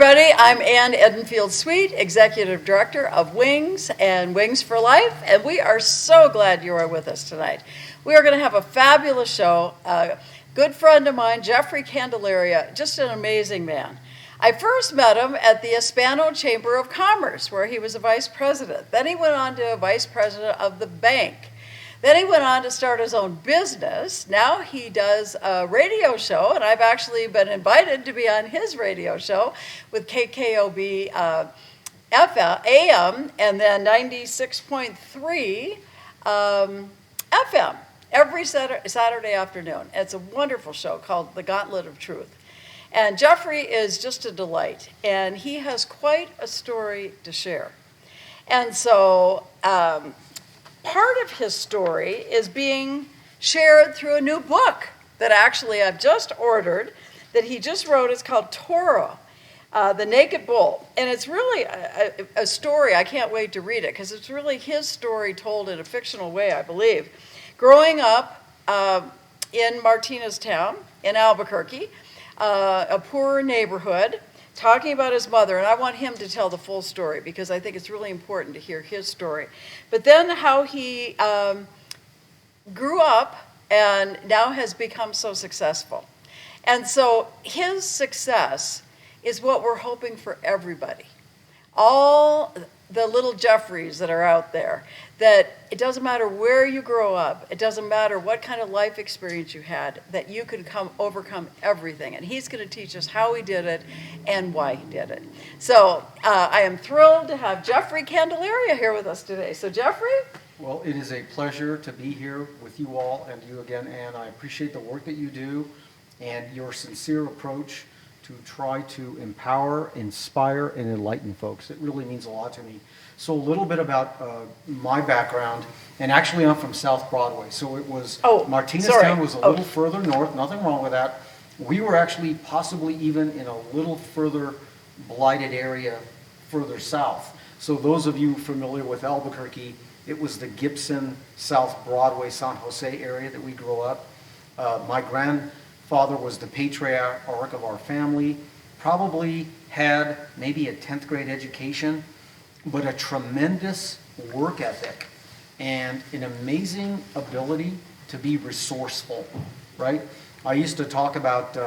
everybody. I'm Ann Edenfield-Sweet, Executive Director of Wings and Wings for Life, and we are so glad you are with us tonight. We are going to have a fabulous show. A good friend of mine, Jeffrey Candelaria, just an amazing man. I first met him at the Hispano Chamber of Commerce, where he was a vice president. Then he went on to a vice president of the bank. Then he went on to start his own business. Now he does a radio show, and I've actually been invited to be on his radio show with KKOB AM and then 96.3 FM every Saturday afternoon. It's a wonderful show called The Gauntlet of Truth. And Jeffrey is just a delight, and he has quite a story to share. And so part of his story is being shared through a new book that actually I've just ordered, that he just wrote. It's called Toro, The Naked Bull. And it's really a story. I can't wait to read it because it's really his story told in a fictional way, I believe. Growing up in Martinez Town in Albuquerque, a poorer neighborhood, talking about his mother, and I want him to tell the full story because I think it's really important to hear his story. But then how he grew up and now has become so successful. And so his success is what we're hoping for everybody. All the little Jeffreys that are out there, that it doesn't matter where you grow up, it doesn't matter what kind of life experience you had, that you can overcome everything. And he's going to teach us how he did it and why he did it. So I am thrilled to have Jeffrey Candelaria here with us today. So Jeffrey? Well, it is a pleasure to be here with you all and you again, Ann. I appreciate the work that you do and your sincere approach to try to empower, inspire, and enlighten folks. It really means a lot to me. So a little bit about my background, and actually I'm from South Broadway, so it was, Martinez Town was a little further north, nothing wrong with that. We were actually possibly even in a little further blighted area further south. So those of you familiar with Albuquerque, it was the Gibson, South Broadway, San Jose area that we grew up. My grandfather was the patriarch of our family, probably had maybe a 10th grade education, but a tremendous work ethic and an amazing ability to be resourceful, right? I used to talk about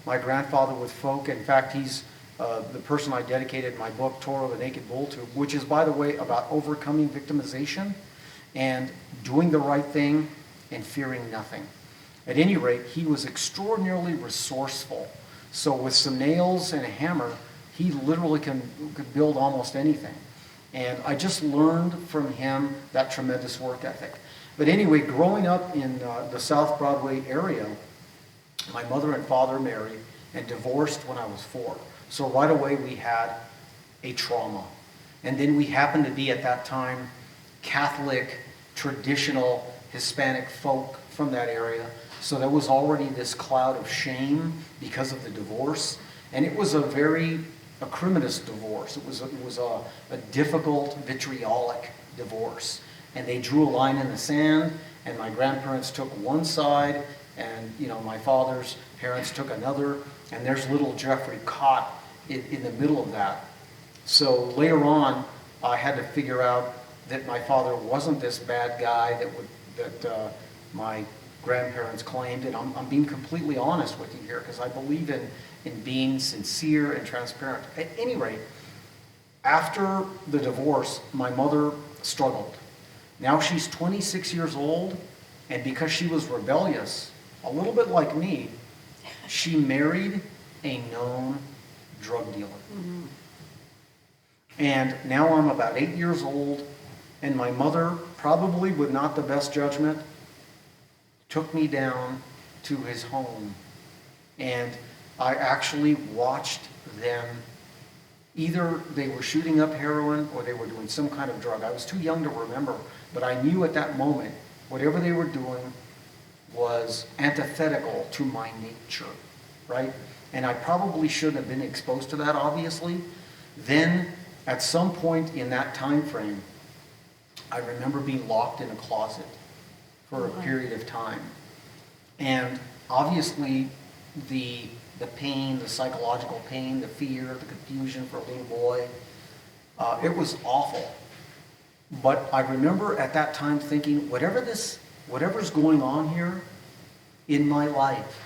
my grandfather with folk. In fact, he's the person I dedicated my book, Toro, the Naked Bull, to, which is, by the way, about overcoming victimization and doing the right thing and fearing nothing. At any rate, he was extraordinarily resourceful. So with some nails and a hammer, he literally could build almost anything. And I just learned from him that tremendous work ethic. But anyway, growing up in the South Broadway area, my mother and father married and divorced when I was 4. So right away we had a trauma. And then we happened to be at that time Catholic, traditional Hispanic folk from that area. So there was already this cloud of shame because of the divorce. And it was a criminous divorce. It was a difficult, vitriolic divorce. And they drew a line in the sand, and my grandparents took one side, and my father's parents took another, and there's little Jeffrey caught in the middle of that. So later on, I had to figure out that my father wasn't this bad guy that my grandparents claimed, and I'm being completely honest with you here because I believe in being sincere and transparent. At any rate, after the divorce, my mother struggled. Now she's 26 years old, and because she was rebellious, a little bit like me, she married a known drug dealer. Mm-hmm. And now I'm about 8 years old, and my mother, probably with not the best judgment, took me down to his home. And I actually watched them. Either they were shooting up heroin or they were doing some kind of drug. I was too young to remember, but I knew at that moment whatever they were doing was antithetical to my nature, right? And I probably shouldn't have been exposed to that, obviously. Then, at some point in that time frame, I remember being locked in a closet for a period of time. And obviously, the the pain, the psychological pain, the fear, the confusion for a little boy. It was awful. But I remember at that time thinking, whatever's going on here in my life,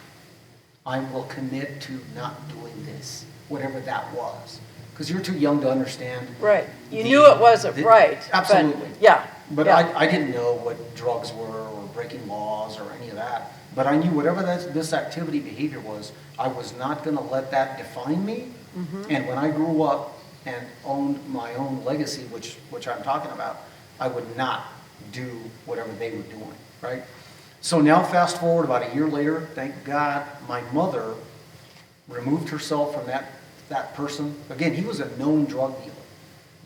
I will commit to not doing this, whatever that was. Because you're too young to understand. Right. You knew it wasn't right. Absolutely. But, yeah. But yeah. I didn't know what drugs were or breaking laws or any of that. But I knew whatever this activity behavior was, I was not going to let that define me. Mm-hmm. And when I grew up and owned my own legacy, which I'm talking about, I would not do whatever they were doing, right? So now fast forward about a year later, thank God, my mother removed herself from that person. Again, he was a known drug dealer,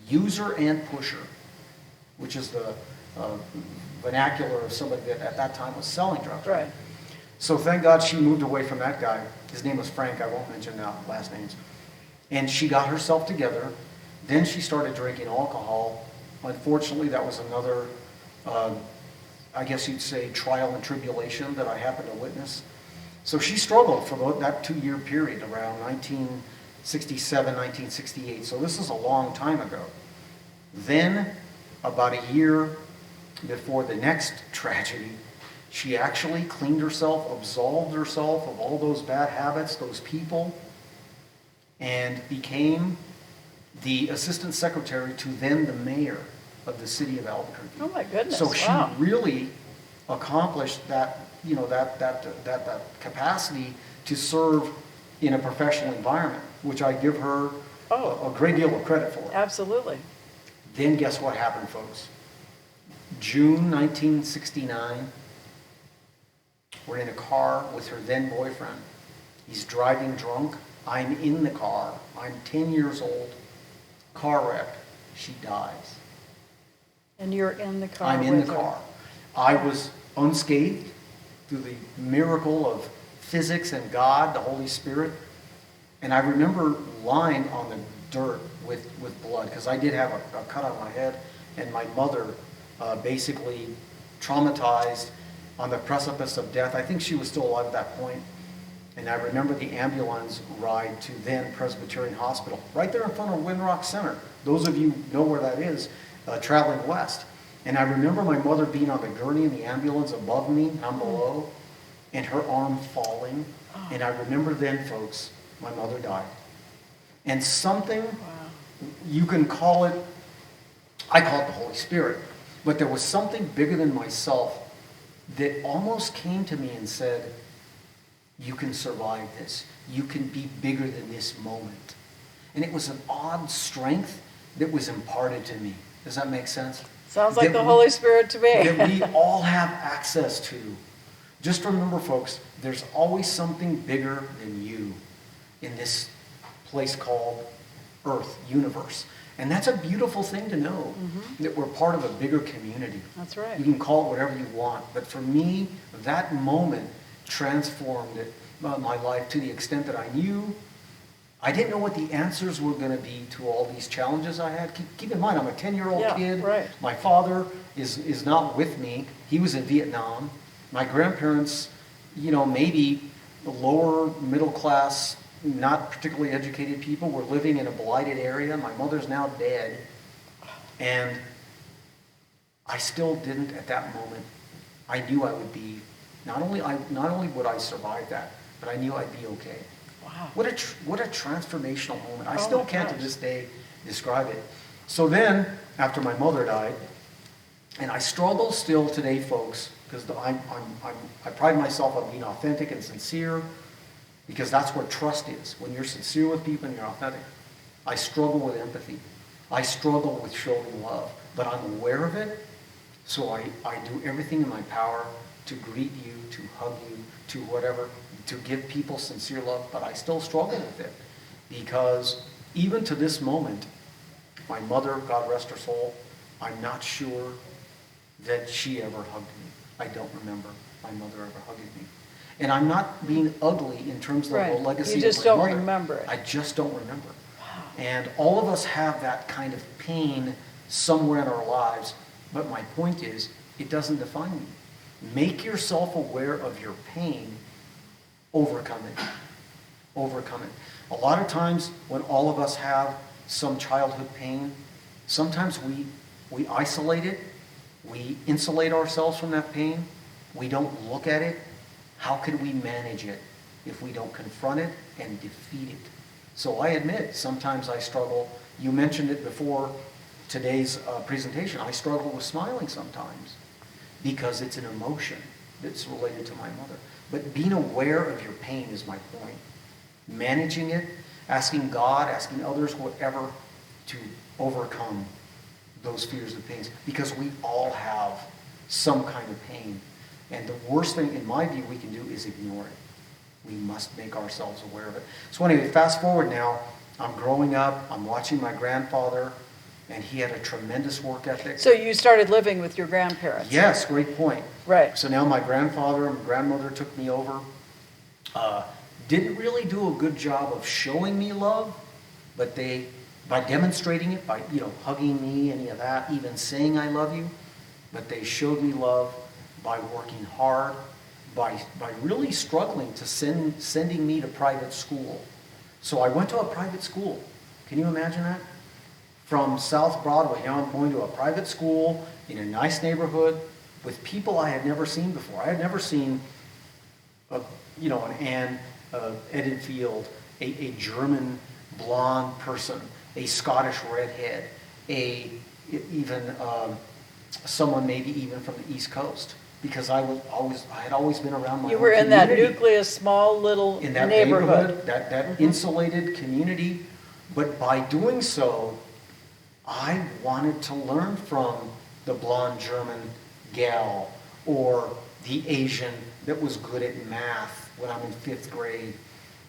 user and pusher, which is the vernacular of somebody that at that time was selling drugs. Right. So thank God she moved away from that guy. His name was Frank. I won't mention now last names. And she got herself together. Then she started drinking alcohol. Unfortunately, that was another, I guess you'd say, trial and tribulation that I happened to witness. So she struggled for that 2-year period around 1967, 1968. So this is a long time ago. Then, about a year before the next tragedy, she actually cleaned herself, absolved herself of all those bad habits, those people, and became the assistant secretary to then the mayor of the city of Albuquerque. Oh my goodness! So she wow. really accomplished that, that capacity to serve in a professional environment, which I give her a great deal of credit for. Absolutely. Then guess what happened, folks? June 1969, we're in a car with her then boyfriend. He's driving drunk. I'm in the car. I'm 10 years old. Car wreck. She dies. And you're in the car I'm in with the her. car. I was unscathed through the miracle of physics and God, the Holy Spirit. And I remember lying on the dirt with blood, because I did have a cut on my head, and my mother basically traumatized on the precipice of death. I think she was still alive at that point. And I remember the ambulance ride to then Presbyterian Hospital, right there in front of Winrock Center. Those of you know where that is, traveling west. And I remember my mother being on the gurney in the ambulance above me, and I'm below, and her arm falling. Oh. And I remember then, folks, my mother died. And something, you can call it, I call it the Holy Spirit, but there was something bigger than myself that almost came to me and said, you can survive this. You can be bigger than this moment. And it was an odd strength that was imparted to me. Does that make sense? Sounds like the Holy Spirit to me. That we all have access to. Just remember, folks, there's always something bigger than you in this place called Earth, universe. And that's a beautiful thing to know, that we're part of a bigger community. That's right. You can call it whatever you want. But for me, that moment transformed my life to the extent that I knew. I didn't know what the answers were going to be to all these challenges I had. Keep in mind, I'm a 10-year-old kid. Right. My father is not with me. He was in Vietnam. My grandparents, maybe the lower middle class, not particularly educated people, were living in a blighted area. My mother's now dead. And I still didn't at that moment. I knew I would be, not only would I survive that, but I knew I'd be okay. Wow. What a transformational moment. I still can't to this day describe it. So then, after my mother died, and I struggle still today, folks, because I pride myself on being authentic and sincere, because that's where trust is. When you're sincere with people and you're authentic. I struggle with empathy. I struggle with showing love. But I'm aware of it, so I do everything in my power to greet you, to hug you, to whatever, to give people sincere love, but I still struggle with it. Because even to this moment, my mother, God rest her soul, I'm not sure that she ever hugged me. I don't remember my mother ever hugging me. And I'm not being ugly in terms of the legacy of my mother. You just don't remember it. I just don't remember it. Wow. And all of us have that kind of pain somewhere in our lives, but my point is, it doesn't define you. Make yourself aware of your pain, overcome it. overcome it. A lot of times when all of us have some childhood pain, sometimes we isolate it, we insulate ourselves from that pain, we don't look at it. How can we manage it if we don't confront it and defeat it? So I admit, sometimes I struggle. You mentioned it before today's presentation. I struggle with smiling sometimes because it's an emotion that's related to my mother. But being aware of your pain is my point. Managing it, asking God, asking others, whatever, to overcome those fears and pains. Because we all have some kind of pain. And the worst thing, in my view, we can do is ignore it. We must make ourselves aware of it. So anyway, fast forward now. I'm growing up. I'm watching my grandfather, and he had a tremendous work ethic. So you started living with your grandparents? Yes, great point. Right. So now my grandfather and grandmother took me over. Didn't really do a good job of showing me love, but they, by demonstrating it, by hugging me, any of that, even saying I love you, but they showed me love by working hard, by really struggling to sending me to private school. So I went to a private school. Can you imagine that? From South Broadway, now I'm going to a private school in a nice neighborhood with people I had never seen before. I had never seen, an Anne Edenfield, a German blonde person, a Scottish redhead, even someone maybe even from the East Coast. Because I had always been around my You own were in that community. nucleus, small little In that neighborhood. that insulated community. But by doing so, I wanted to learn from the blonde German gal or the Asian that was good at math when I'm in 5th grade,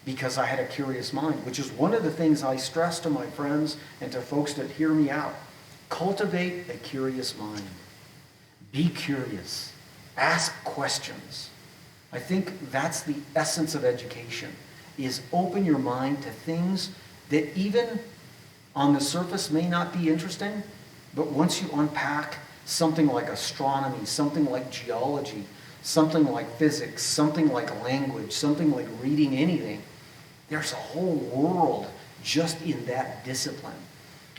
because I had a curious mind, which is one of the things I stress to my friends and to folks that hear me out. Cultivate a curious mind. Be curious. Ask questions. I think that's the essence of education, is open your mind to things that even on the surface may not be interesting, but once you unpack something like astronomy, something like geology, something like physics, something like language, something like reading anything, there's a whole world just in that discipline.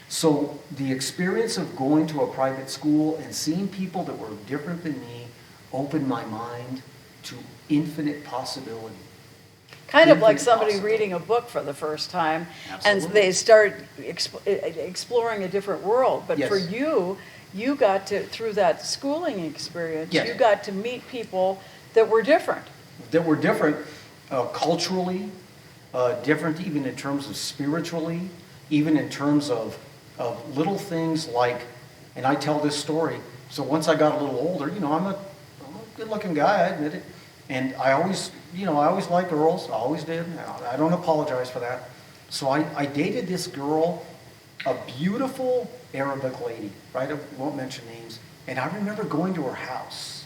So the experience of going to a private school and seeing people that were different than me opened my mind to infinite possibility. Kind of like Infinite somebody possibility. reading a book for the first time, Absolutely. and they start exploring a different world. But Yes. for you, you got to, through that schooling experience, Yes. you got to meet people that were different. That were different culturally, different even in terms of spiritually, even in terms of little things like, and I tell this story, so once I got a little older, I'm a good-looking guy, I admit it, and I always liked girls, I always did, I don't apologize for that. So I dated this girl, a beautiful Arabic lady, right? I won't mention names, and I remember going to her house.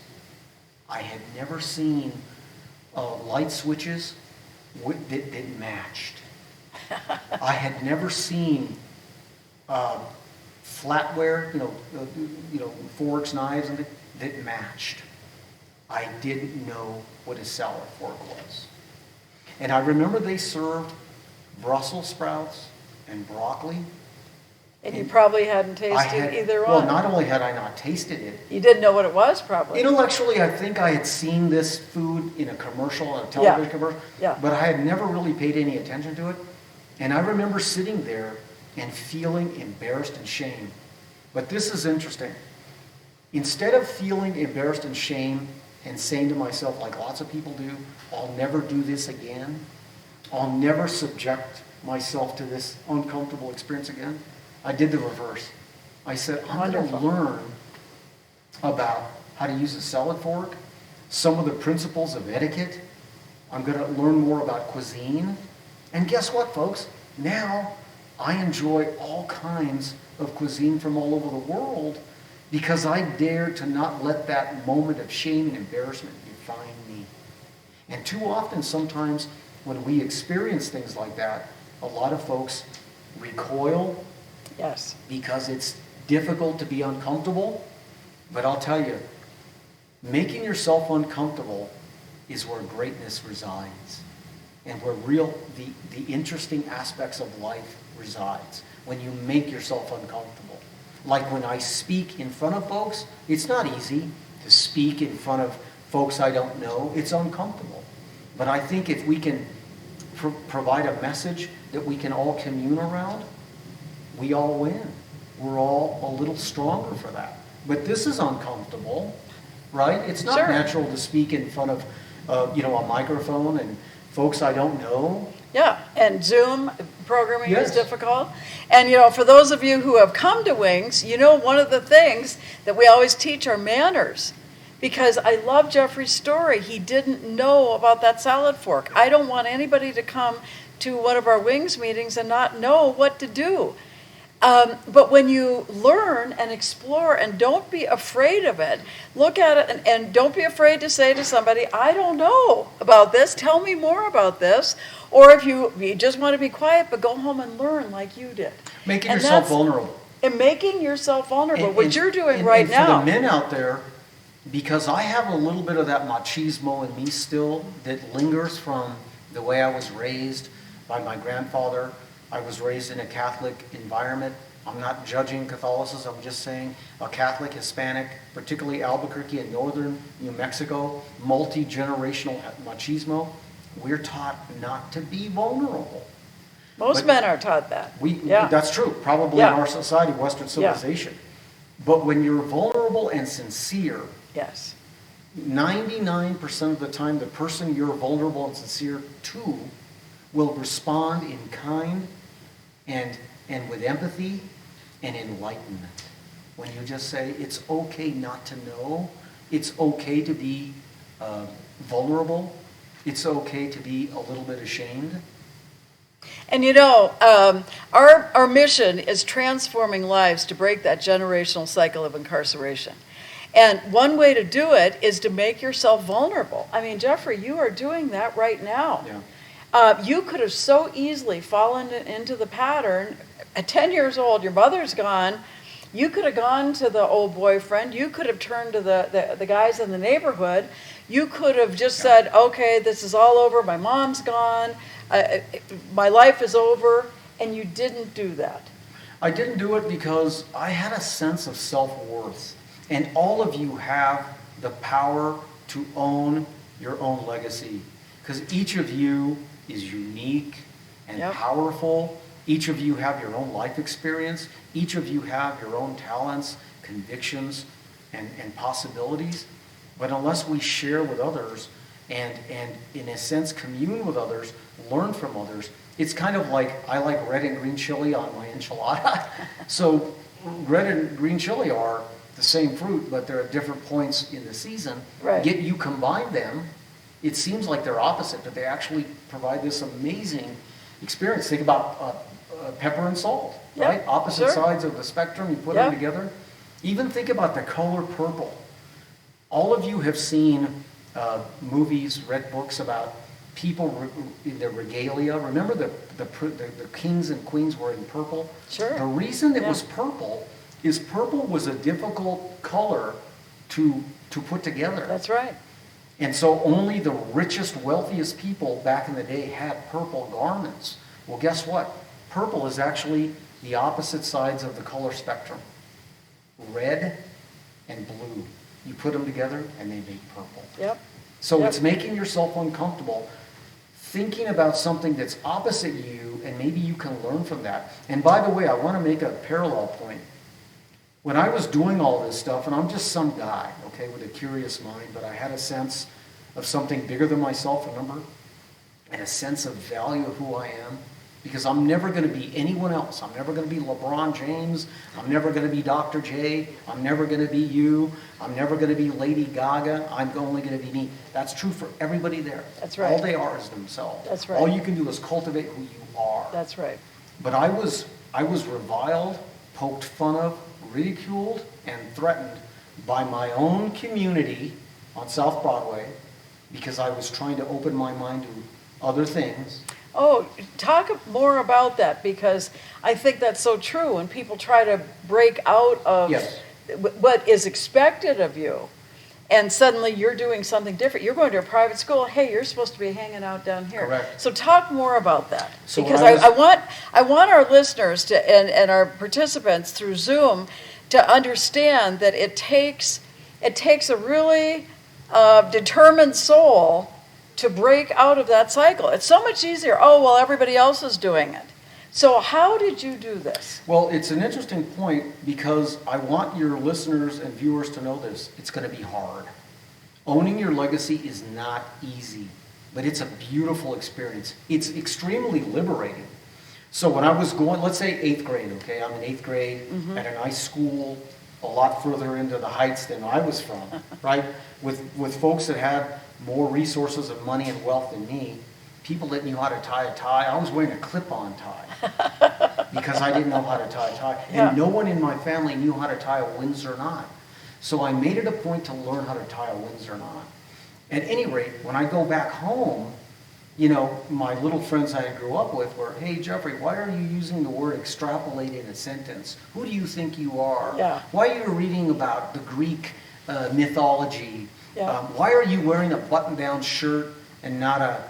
I had never seen light switches that matched. I had never seen flatware, forks, knives, and that matched. I didn't know what a salad fork was. And I remember they served Brussels sprouts and broccoli. And you probably hadn't tasted either one. Well, not only had I not tasted it, You didn't know what it was, probably. intellectually, I think I had seen this food in a commercial, a television commercial, Yeah. but I had never really paid any attention to it. And I remember sitting there and feeling embarrassed and shame. But this is interesting. Instead of feeling embarrassed and shame and saying to myself, like lots of people do, I'll never do this again, I'll never subject myself to this uncomfortable experience again, I did the reverse. I said, I'm going to learn about how to use a salad fork, some of the principles of etiquette. I'm going to learn more about cuisine. And guess what, folks? Now I enjoy all kinds of cuisine from all over the world because I dare to not let that moment of shame and embarrassment define me. And too often, sometimes, when we experience things like that, a lot of folks recoil. Yes. Because it's difficult to be uncomfortable. But I'll tell you, making yourself uncomfortable is where greatness resides. and where the interesting aspects of life resides, when you make yourself uncomfortable. Like when I speak in front of folks, it's not easy to speak in front of folks I don't know. It's uncomfortable. But I think if we can provide a message that we can all commune around, we all win. We're all a little stronger for that. But this is uncomfortable, right? It's not Sure. natural to speak in front of a microphone and folks I don't know. Yeah, and Zoom programming is Yes. difficult. And, for those of you who have come to Wings, one of the things that we always teach are manners. Because I love Jeffrey's story. He didn't know about that salad fork. I don't want anybody to come to one of our Wings meetings and not know what to do. But when you learn and explore and don't be afraid of it, look at it and don't be afraid to say to somebody, I don't know about this, tell me more about this. Or if you just want to be quiet, but go home and learn like you did. Making And yourself that's- vulnerable. And making yourself vulnerable, And- what and- you're doing and- right and now. for the men out there, because I have a little bit of that machismo in me still that lingers from the way I was raised by my grandfather. I was raised in a Catholic environment. I'm not judging Catholicism, I'm just saying a Catholic, Hispanic, particularly Albuquerque and northern New Mexico, multi-generational machismo. We're taught not to be vulnerable. Most But men are taught that. Yeah. That's true, probably Yeah. in our society, Western civilization. But when you're vulnerable and sincere, Yes. 99% of the time, the person you're vulnerable and sincere to will respond in kind and with empathy and enlightenment. When you just say, it's okay not to know, it's okay to be vulnerable, it's okay to be a little bit ashamed. And our mission is transforming lives to break that generational cycle of incarceration. And one way to do it is to make yourself vulnerable. I mean, Jeffrey, you are doing that right now. Yeah. You could have so easily fallen into the pattern. At 10 years old, your mother's gone. You could have gone to the old boyfriend. You could have turned to the guys in the neighborhood. You could have just said, okay, this is all over. My mom's gone. My life is over. And you didn't do that. I didn't do it because I had a sense of self-worth. And all of you have the power to own your own legacy. Because each of you is unique and Yep. powerful. Each of you have your own life experience. Each of you have your own talents, convictions, and possibilities. But unless we share with others and in a sense commune with others, learn from others, it's kind of like I like red and green chili on my enchilada. So red and green chili are the same fruit, but they're at different points in the season. Right. Yet you combine them, it seems like they're opposite, but they actually provide this amazing experience. Think about pepper and salt, Yeah, right? Opposite sure. sides of the spectrum, you put Yeah. them together. Even think about the color purple. All of you have seen movies, read books about people in their regalia. Remember the kings and queens were in purple? Sure. The reason it Yeah. was purple was a difficult color to put together. That's right. And so only the richest, wealthiest people back in the day had purple garments. Well, guess what? Purple is actually the opposite sides of the color spectrum. Red and blue. You put them together and they make purple. Yep. So Yep. it's making yourself uncomfortable, thinking about something that's opposite you, and maybe you can learn from that. And by the way, I want to make a parallel point. When I was doing all this stuff, and I'm just some guy, okay, with a curious mind, but I had a sense of something bigger than myself, remember? And a sense of value of who I am. Because I'm never going to be anyone else. I'm never going to be LeBron James. I'm never going to be Dr. J. I'm never going to be you. I'm never going to be Lady Gaga. I'm only going to be me. That's true for everybody there. That's right. All they are is themselves. That's right. All you can do is cultivate who you are. That's right. But I was reviled, poked fun of, ridiculed, and threatened by my own community on South Broadway because I was trying to open my mind to other things. Oh, talk more about that, because I think that's so true. When people try to break out of Yes. what is expected of you, and suddenly you're doing something different. You're going to a private school. Hey, you're supposed to be hanging out down here. Correct. So talk more about that. So Because when I was- I want our listeners to and our participants through Zoom to understand that it takes a really determined soul to break out of that cycle. It's so much easier. Oh, well, everybody else is doing it. So how did you do this? Well, it's an interesting point because I want your listeners and viewers to know this. It's going to be hard. Owning your legacy is not easy, but it's a beautiful experience. It's extremely liberating. So when I was going, let's say 8th grade, okay? I'm in 8th grade at a nice school, a lot further into the heights than I was from, right? With folks that had more resources and money and wealth than me, people that knew how to tie a tie. I was wearing a clip-on tie because I didn't know how to tie a tie. Yeah. And no one in my family knew how to tie a Windsor knot. So I made it a point to learn how to tie a Windsor knot. At any rate, when I go back home, you know, my little friends I grew up with were, hey, Jeffrey, why are you using the word extrapolate in a sentence? Who do you think you are? Yeah. Why are you reading about the Greek mythology? Yeah. Why are you wearing a button-down shirt and not a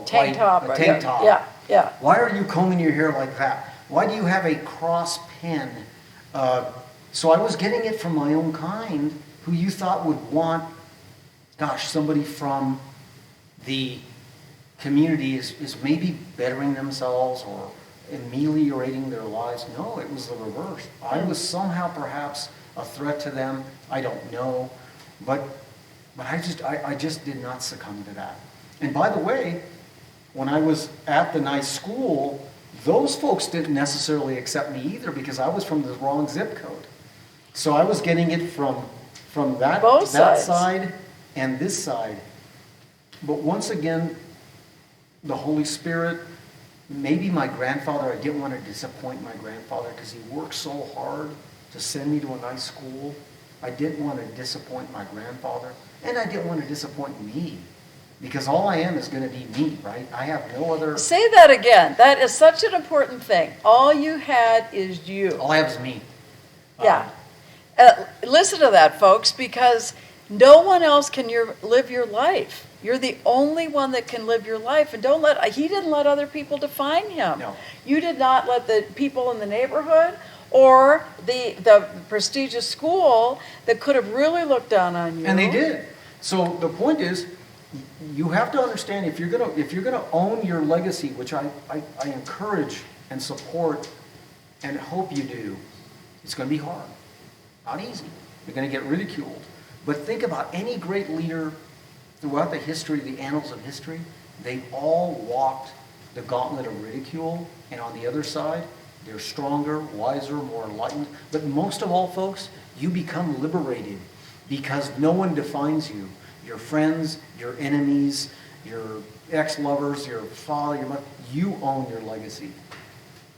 Tank top. tank top? Yeah. Why are you combing your hair like that? Why do you have a cross pen? So I was getting it from my own kind, who you thought would want, gosh, somebody from the community is maybe bettering themselves or ameliorating their lives. No, it was the reverse. I was somehow perhaps a threat to them. I don't know. But I just did not succumb to that. And by the way, when I was at the nice school, those folks didn't necessarily accept me either because I was from the wrong zip code. So I was getting it from that Both sides. side and this side. But once again, the Holy Spirit, maybe my grandfather, I didn't want to disappoint my grandfather because he worked so hard to send me to a nice school. I didn't want to disappoint my grandfather, and I didn't want to disappoint me because all I am is going to be me, right? I have no other... Say that again. That is such an important thing. All you had is you. All I have is me. Yeah. Listen to that, folks, because no one else can live your life. You're the only one that can live your life. And he didn't let other people define him. No. You did not let the people in the neighborhood or the prestigious school that could have really looked down on you. And they did. So the point is, you have to understand if you're gonna own your legacy, which I encourage and support and hope you do, it's going to be hard, not easy. You're going to get ridiculed. But think about any great leader throughout the history, the annals of history. They've all walked the gauntlet of ridicule, and on the other side, they're stronger, wiser, more enlightened. But most of all, folks, you become liberated because no one defines you. Your friends, your enemies, your ex-lovers, your father, your mother, you own your legacy.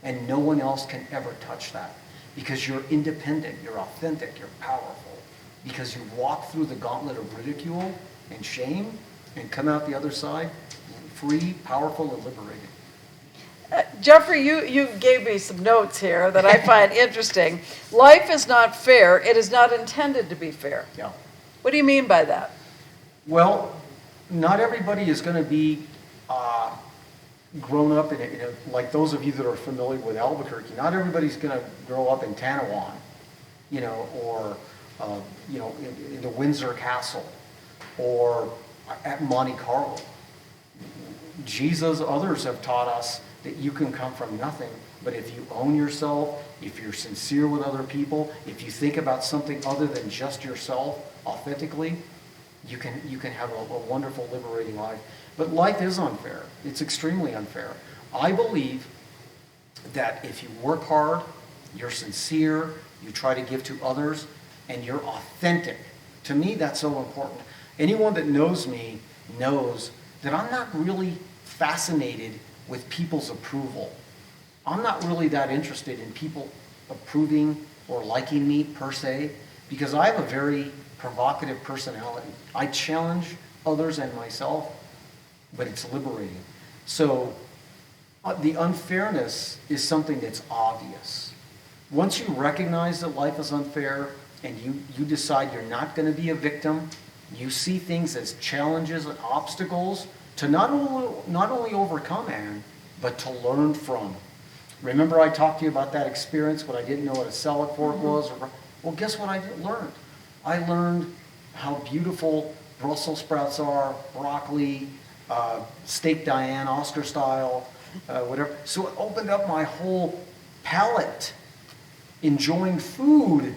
And no one else can ever touch that because you're independent, you're authentic, you're powerful. Because you walk through the gauntlet of ridicule and shame and come out the other side free, powerful, and liberated. Jeffrey, you gave me some notes here that I find interesting. Life is not fair. It is not intended to be fair. Yeah. What do you mean by that? Well, not everybody is going to be grown up in like those of you that are familiar with Albuquerque. Not everybody's going to grow up in Tanawan, or in the Windsor Castle or at Monte Carlo. Jesus, others have taught us that you can come from nothing, but if you own yourself, if you're sincere with other people, if you think about something other than just yourself authentically, you can have a wonderful, liberating life. But life is unfair. It's extremely unfair. I believe that if you work hard, you're sincere, you try to give to others, and you're authentic. To me, that's so important. Anyone that knows me knows that I'm not really fascinated with people's approval. I'm not really that interested in people approving or liking me per se, because I have a very provocative personality. I challenge others and myself, but it's liberating. So the unfairness is something that's obvious. Once you recognize that life is unfair, and you decide you're not going to be a victim, you see things as challenges and obstacles to not only overcome, Anne, but to learn from. Remember I talked to you about that experience when I didn't know what a salad fork was? Well, guess what I learned? I learned how beautiful Brussels sprouts are, broccoli, steak Diane, Oscar style, whatever. So it opened up my whole palate, enjoying food.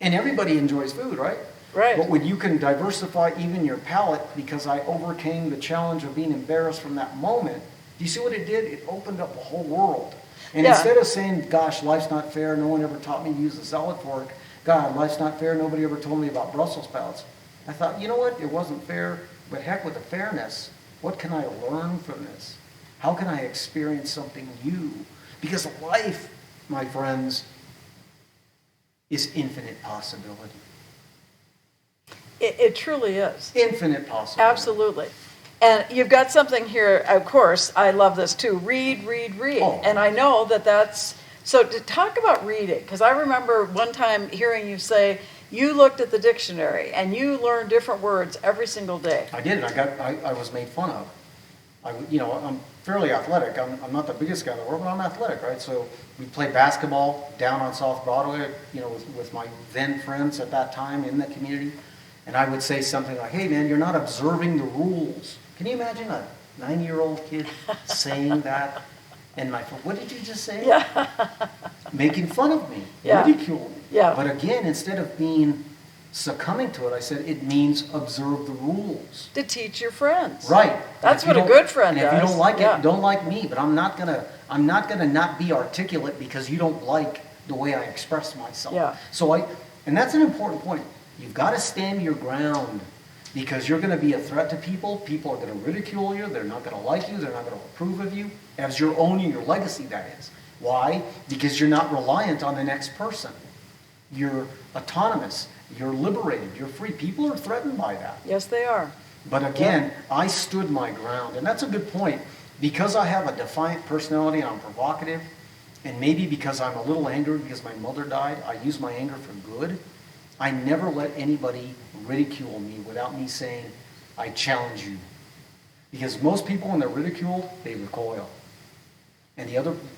And everybody enjoys food, right? Right. But when you can diversify even your palate, because I overcame the challenge of being embarrassed from that moment, do you see what it did? It opened up a whole world. And Yeah. instead of saying, gosh, life's not fair, no one ever taught me to use a salad fork, God, life's not fair, nobody ever told me about Brussels sprouts, I thought, you know what, it wasn't fair, but heck with the fairness, what can I learn from this? How can I experience something new? Because life, my friends, is infinite possibility. It truly is. Infinite possibility. Absolutely. And you've got something here, of course, I love this too, read, read, read. Oh. And I know that's, so to talk about reading, because I remember one time hearing you say, you looked at the dictionary and you learned different words every single day. I did, and I was made fun of. I'm fairly athletic. I'm not the biggest guy in the world, but I'm athletic, right? So we played basketball down on South Broadway, with my then friends at that time in the community. And I would say something like, hey man, you're not observing the rules. Can you imagine a 9-year-old kid saying that? And my friend, what did you just say? Yeah. Making fun of me, Yeah. ridiculing me. Yeah. But again, instead of succumbing to it, I said it means observe the rules. To teach your friends. Right. That's And if what you a good friend and does. if you don't like Yeah. it, don't like me. But I'm not gonna not be articulate because you don't like the way I express myself. Yeah. And that's an important point. You've got to stand your ground because you're going to be a threat to people. People are going to ridicule you. They're not going to like you. They're not going to approve of you as you're owning your legacy, that is. Why? Because you're not reliant on the next person. You're autonomous. You're liberated. You're free. People are threatened by that. Yes, they are. But again, I stood my ground. And that's a good point. Because I have a defiant personality and I'm provocative, and maybe because I'm a little angry because my mother died, I use my anger for good. I never let anybody ridicule me without me saying, I challenge you. Because most people, when they're ridiculed, they recoil. And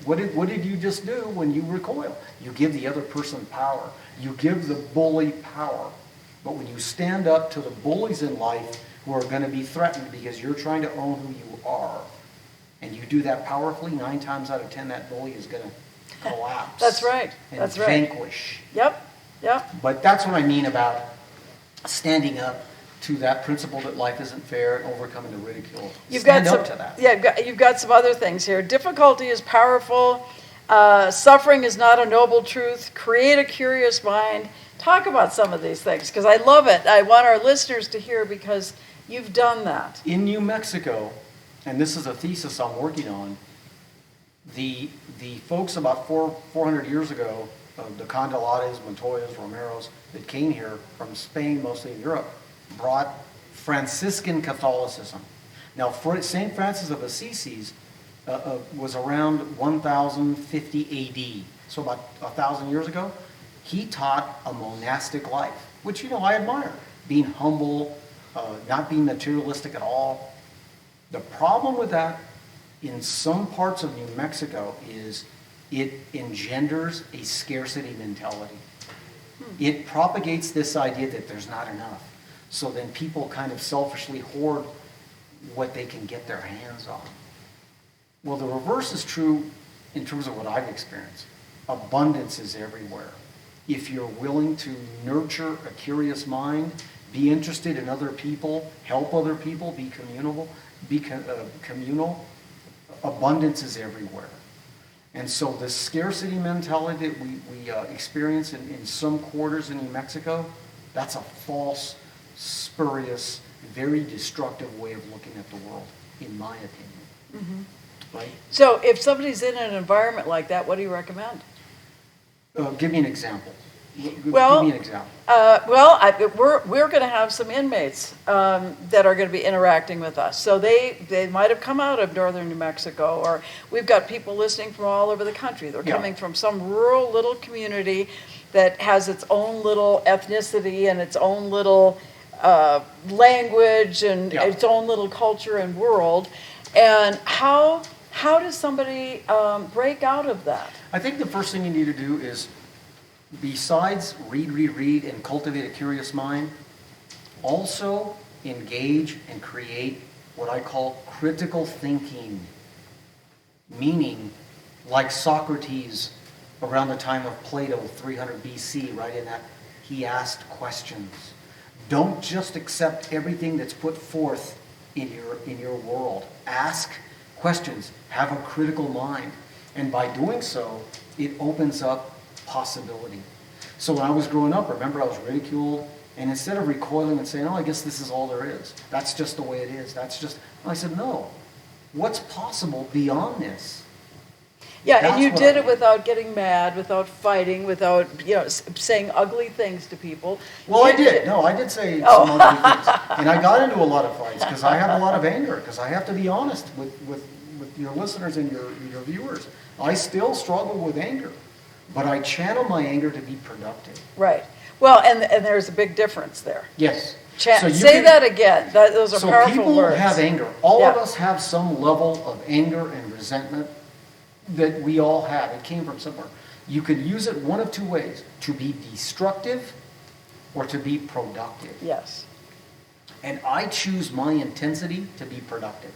what did you just do when you recoil? You give the other person power. You give the bully power. But when you stand up to the bullies in life who are going to be threatened because you're trying to own who you are, and you do that powerfully, 9 times out of 10, that bully is going to collapse. That's right. And That's right. vanquish. Yep. Yep. But that's what I mean about standing up to that principle that life isn't fair and overcoming the ridicule. Stand up to that. Yeah, you've got some other things here. Difficulty is powerful. Suffering is not a noble truth. Create a curious mind. Talk about some of these things because I love it. I want our listeners to hear because you've done that. In New Mexico, and this is a thesis I'm working on, the folks about 400 years ago, the Candelares, Montoyas, Romeros, that came here from Spain, mostly in Europe, brought Franciscan Catholicism. Now, St. Francis of Assisi was around 1050 AD, so about 1,000 years ago. He taught a monastic life, which, I admire. Being humble, not being materialistic at all. The problem with that in some parts of New Mexico is it engenders a scarcity mentality. It propagates this idea that there's not enough. So then people kind of selfishly hoard what they can get their hands on. Well, the reverse is true in terms of what I've experienced. Abundance is everywhere. If you're willing to nurture a curious mind, be interested in other people, help other people, be communal, abundance is everywhere. And so the scarcity mentality that we experience in some quarters in New Mexico, that's a false, spurious, very destructive way of looking at the world, in my opinion. Mm-hmm. Right? So if somebody's in an environment like that, what do you recommend? Give me an example. Well, give me an example. We're going to have some inmates that are going to be interacting with us. So they might have come out of northern New Mexico, or we've got people listening from all over the country. They're coming from some rural little community, that has its own little ethnicity and its own little language and Yeah. its own little culture and world. And how does somebody break out of that? I think the first thing you need to do is, besides read, and cultivate a curious mind, also engage and create what I call critical thinking. Meaning, like Socrates around the time of Plato, 300 BC, right in that, he asked questions. Don't just accept everything that's put forth in your world. Ask questions. Have a critical mind. And by doing so, it opens up possibility. So when I was growing up, remember I was ridiculed, and instead of recoiling and saying, oh, I guess this is all there is. That's just the way it is. I said, no. What's possible beyond this? Yeah, and That's you what did I it without getting mad, without fighting, without, saying ugly things to people. Well, I did. No, I did say some ugly things. And I got into a lot of fights because I have a lot of anger, because I have to be honest with your listeners and your viewers. I still struggle with anger, but I channel my anger to be productive. Right. Well, and there's a big difference there. Yes. Say that again. Those are powerful people words. have anger. All of Yeah. us have some level of anger and resentment that we all have. It came from somewhere. You could use it one of two ways: to be destructive or to be productive. Yes. And I choose my intensity to be productive.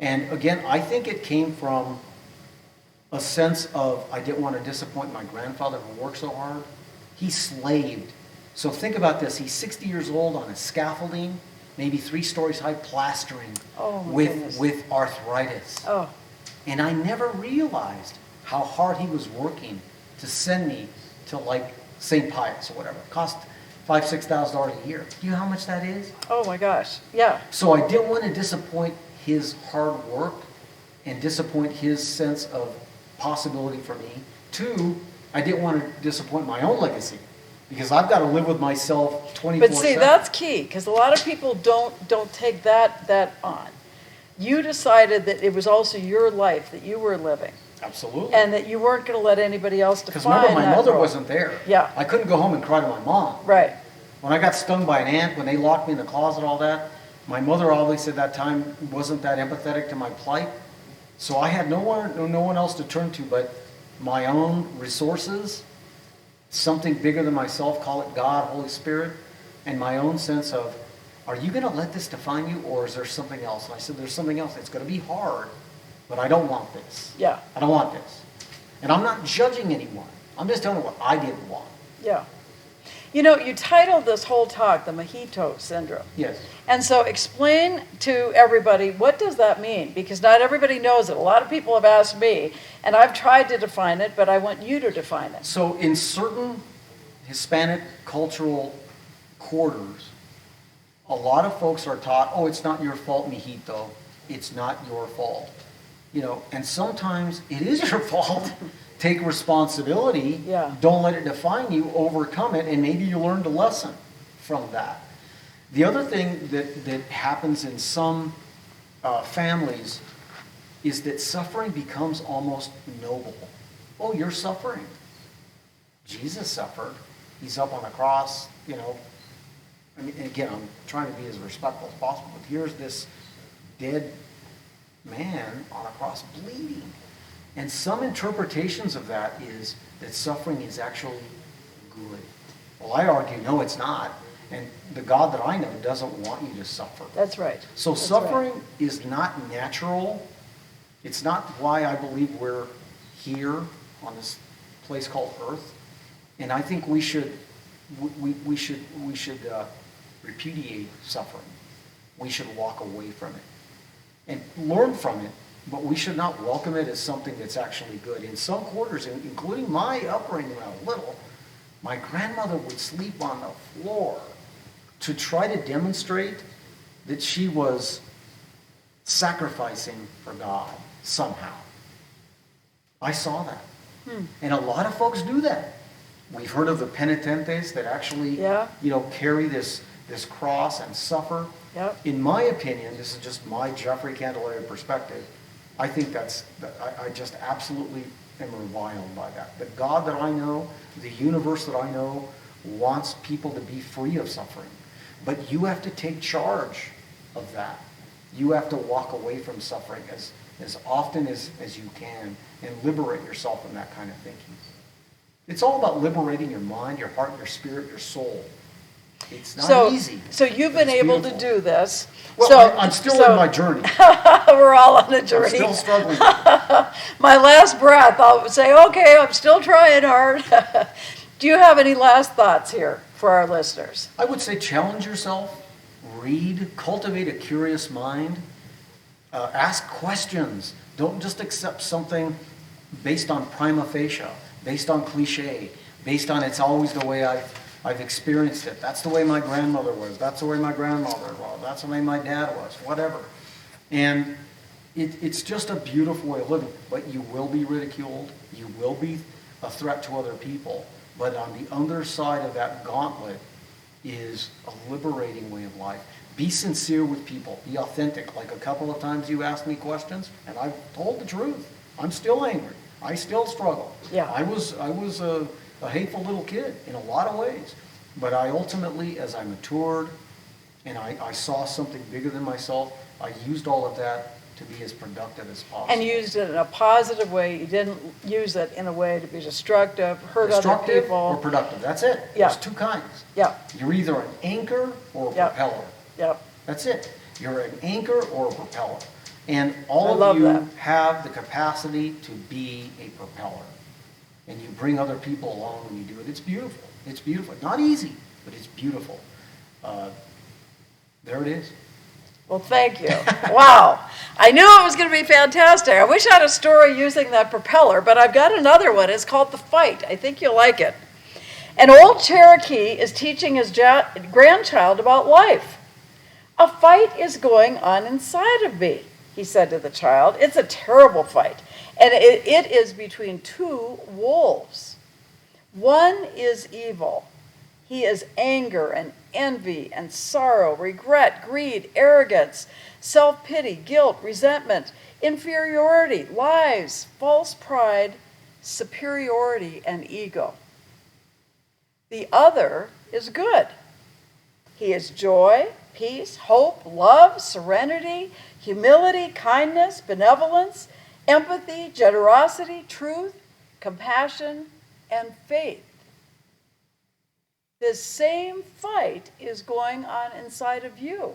And again, I think it came from a sense of, I didn't want to disappoint my grandfather who worked so hard. He slaved. So think about this. He's 60 years old on a scaffolding, maybe 3 stories high, plastering with arthritis. Oh. And I never realized how hard he was working to send me to like St. Pius or whatever. It cost $5,000, $6,000 a year. Do you know how much that is? Oh my gosh. Yeah. So I didn't want to disappoint his hard work and disappoint his sense of possibility for me. 2, I didn't want to disappoint my own legacy, because I've got to live with myself 24/7. But see, that's key, because a lot of people don't take that on. You decided that it was also your life that you were living, Absolutely. and that you weren't going to let anybody else define Because remember, my that mother role. wasn't there. Yeah. I couldn't go home and cry to my mom. Right. When I got stung by an ant, when they locked me in the closet, all that, my mother obviously at that time wasn't that empathetic to my plight. So I had no one else to turn to but my own resources, something bigger than myself, call it God, Holy Spirit, and my own sense of, are you going to let this define you, or is there something else? And I said, there's something else. It's going to be hard, but I don't want this. Yeah. I don't want this. And I'm not judging anyone. I'm just telling you what I didn't want. Yeah. You titled this whole talk, the Mojito Syndrome. Yes. And so explain to everybody, what does that mean? Because not everybody knows it. A lot of people have asked me, and I've tried to define it, but I want you to define it. So in certain Hispanic cultural quarters, a lot of folks are taught, oh, it's not your fault, mijito. It's not your fault. And sometimes it is your fault. Take responsibility. Yeah. Don't let it define you. Overcome it, and maybe you learned a lesson from that. The other thing that happens in some families is that suffering becomes almost noble. Oh, you're suffering. Jesus suffered. He's up on a cross, I mean, again, I'm trying to be as respectful as possible, but here's this dead man on a cross bleeding. And some interpretations of that is that suffering is actually good. Well, I argue, no, it's not. And the God that I know doesn't want you to suffer. That's right. So That's suffering right. is not natural. It's not why I believe we're here on this place called Earth. And I think we should repudiate suffering. We should walk away from it and learn from it. But we should not welcome it as something that's actually good. In some quarters, including my upbringing when I was little, my grandmother would sleep on the floor to try to demonstrate that she was sacrificing for God somehow. I saw that. And a lot of folks do that. We've heard of the penitentes that actually, carry this cross and suffer. Yep. In my opinion, this is just my Jeffrey Candelaria perspective, I think I just absolutely am reviled by that. The God that I know, the universe that I know, wants people to be free of suffering. But you have to take charge of that. You have to walk away from suffering as often as you can and liberate yourself from that kind of thinking. It's all about liberating your mind, your heart, your spirit, your soul. It's not easy. So you've been able to do this. Well, I'm still in my journey. We're all on a journey. I'm still struggling. My last breath, I'll say, okay, I'm still trying hard. Do you have any last thoughts here for our listeners? I would say challenge yourself, read, cultivate a curious mind, ask questions. Don't just accept something based on prima facie, based on cliche, based on it's always the way I've experienced it. That's the way my grandmother was. That's the way my grandmother was. That's the way my dad was. Whatever. And it's just a beautiful way of living. But you will be ridiculed. You will be a threat to other people. But on the other side of that gauntlet is a liberating way of life. Be sincere with people. Be authentic. Like a couple of times you asked me questions, and I've told the truth. I'm still angry. I still struggle. Yeah. I was a hateful little kid in a lot of ways. But I ultimately, as I matured and I saw something bigger than myself, I used all of that to be as productive as possible. And used it in a positive way. You didn't use it in a way to be destructive, hurt other people. Or productive. That's it. Yeah. There's two kinds. Yeah. You're either an anchor or a propeller. Yep. That's it. You're an anchor or a propeller. And all I of you love that. have the capacity to be a propeller. And you bring other people along when you do it. It's beautiful. It's beautiful. Not easy, but it's beautiful. There it is. Well, thank you. Wow. I knew it was going to be fantastic. I wish I had a story using that propeller, but I've got another one. It's called The Fight. I think you'll like it. An old Cherokee is teaching his grandchild about life. A fight is going on inside of me, he said to the child. It's a terrible fight, and it is between two wolves. One is evil. He is anger and envy and sorrow, regret, greed, arrogance, self-pity, guilt, resentment, inferiority, lies, false pride, superiority, and ego. The other is good. He is joy, peace, hope, love, serenity, humility, kindness, benevolence, empathy, generosity, truth, compassion, and faith. This same fight is going on inside of you,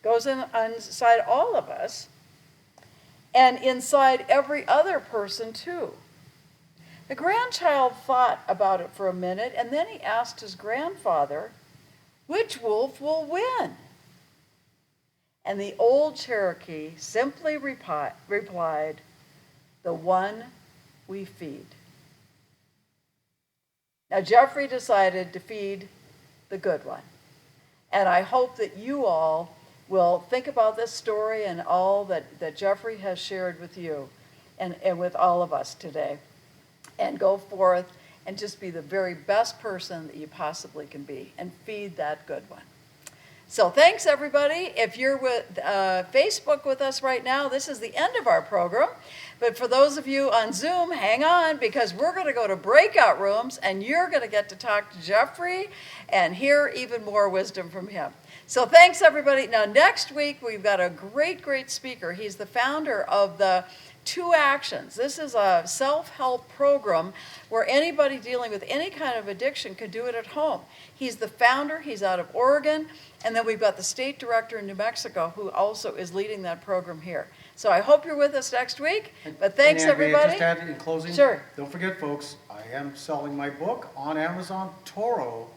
goes on inside all of us, and inside every other person too. The grandchild thought about it for a minute, and then he asked his grandfather, which wolf will win? And the old Cherokee simply replied, the one we feed. Now, Jeffrey decided to feed the good one. And I hope that you all will think about this story and all that Jeffrey has shared with you and with all of us today. And go forth and just be the very best person that you possibly can be and feed that good one. So thanks, everybody. If you're with Facebook with us right now, this is the end of our program. But for those of you on Zoom, hang on, because we're going to go to breakout rooms, and you're going to get to talk to Jeffrey and hear even more wisdom from him. So thanks, everybody. Now, next week, we've got a great, great speaker. He's the founder of the 2 Actions. This is a self-help program where anybody dealing with any kind of addiction can do it at home. He's the founder. He's out of Oregon. And then we've got the state director in New Mexico who also is leading that program here. So I hope you're with us next week. But thanks, everybody. Just add in closing, sure. Don't forget, folks, I am selling my book on Amazon, Toro,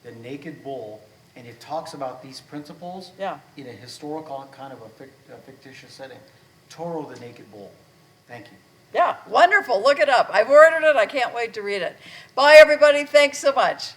The Naked Bull. And it talks about these principles in a historical kind of a fictitious setting. Toro, The Naked Bull. Thank you. Yeah, wonderful. Look it up. I've ordered it. I can't wait to read it. Bye, everybody. Thanks so much.